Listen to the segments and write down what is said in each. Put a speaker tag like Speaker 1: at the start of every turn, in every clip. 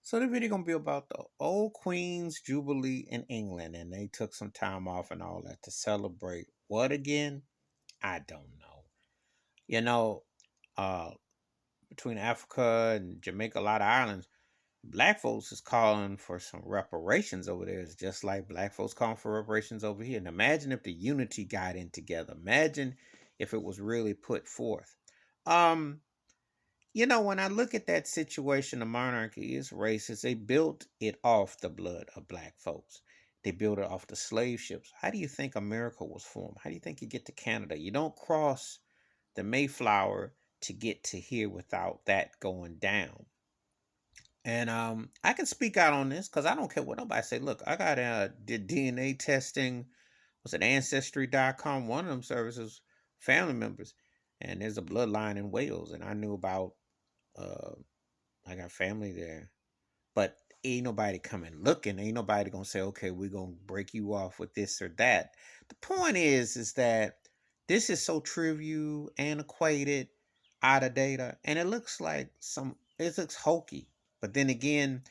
Speaker 1: So the video gonna be about the old Queen's Jubilee in England, and they took some time off and all that to celebrate what again? I don't know. You know, uh, between Africa and Jamaica, a lot of islands, black folks is calling for some reparations over there. It's just like black folks calling for reparations over here. And imagine if the unity got in together. Imagine if it was really put forth. Um, when I look at that situation, the monarchy is racist. They built it off the blood of black folks. They built it off the slave ships. How do you think America was formed? How do you think you get to Canada? You don't cross the Mayflower to get to here without that going down. And I can speak out on this because I don't care what nobody say. Look, I got did DNA testing. Was it Ancestry.com? One of them services, family members, and there's a bloodline in Wales, and I knew about. Uh, I got family there, but ain't nobody coming looking. Ain't nobody gonna say, okay, we're gonna break you off with this or that. The point is that this is so trivial, antiquated, out of data, and it looks like it looks hokey. But then again,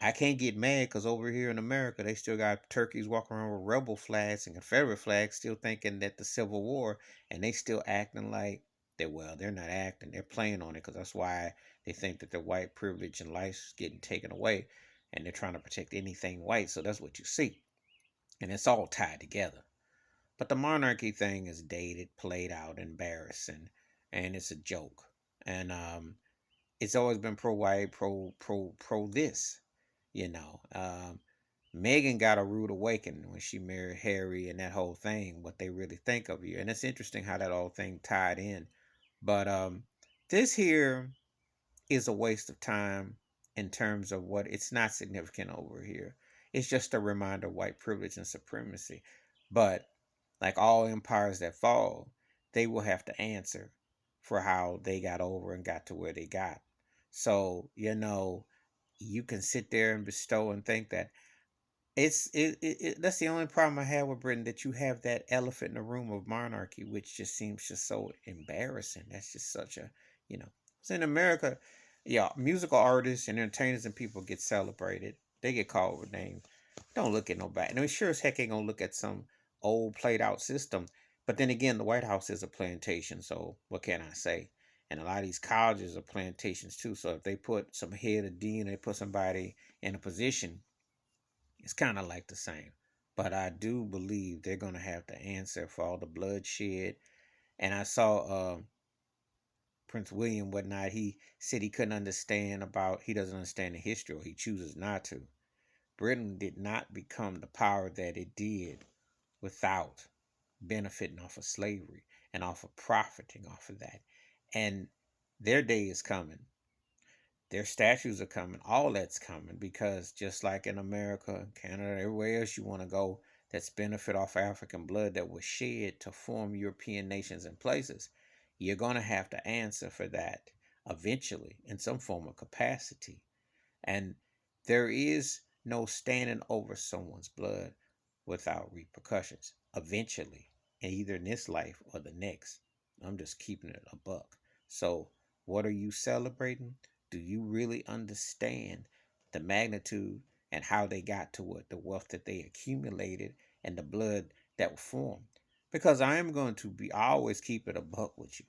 Speaker 1: I can't get mad because over here in America, they still got turkeys walking around with rebel flags and Confederate flags, still thinking that the Civil War, and they still acting like they're not acting, they're playing on it because that's why they think that their white privilege and life's getting taken away, and they're trying to protect anything white. So that's what you see, and it's all tied together. But the monarchy thing is dated, played out, embarrassing, and it's a joke. And it's always been pro white, pro this. You know, Megan got a rude awakening when she married Harry and that whole thing. What they really think of you, and it's interesting how that whole thing tied in. But this here is a waste of time in terms of what it's not significant over here. It's just a reminder of white privilege and supremacy. But like all empires that fall, they will have to answer for how they got over and got to where they got. So, you can sit there and bestow and think that that's the only problem I have with Britain, that you have that elephant in the room of monarchy, which just seems just so embarrassing. That's just such a, you know. So in America, yeah, musical artists and entertainers and people get celebrated. They get called with names. Don't look at nobody. And I mean, sure as heck ain't gonna look at some old played out system. But then again, the White House is a plantation, so what can I say? And a lot of these colleges are plantations too. So if they put some head of dean, they put somebody in a position, it's kind of like the same. But I do believe they're going to have to answer for all the bloodshed. And I saw Prince William, whatnot, he said he doesn't understand the history, or he chooses not to. Britain did not become the power that it did without benefiting off of slavery and off of profiting off of that. And their day is coming. Their statues are coming. All that's coming because just like in America, Canada, everywhere else you want to go, that's benefit off African blood that was shed to form European nations and places, you're going to have to answer for that eventually in some form of capacity. And there is no standing over someone's blood without repercussions eventually, either in this life or the next. I'm just keeping it a buck. So, what are you celebrating? Do you really understand the magnitude and how they got to it, the wealth that they accumulated, and the blood that was formed? Because I always keep it a buck with you.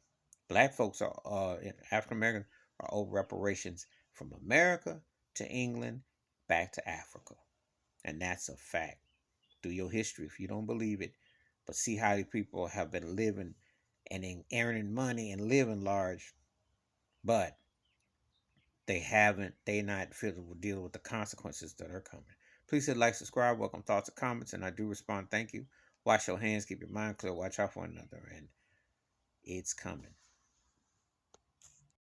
Speaker 1: Black folks are, African Americans are owed reparations from America to England back to Africa. And that's a fact. Do your history if you don't believe it. But see how the people have been living and earning money and living large, but they not dealing with the consequences that are coming. Please hit like, subscribe, welcome thoughts and comments, and I do respond. Thank you. Wash your hands, keep your mind clear, watch out for one another, and it's coming.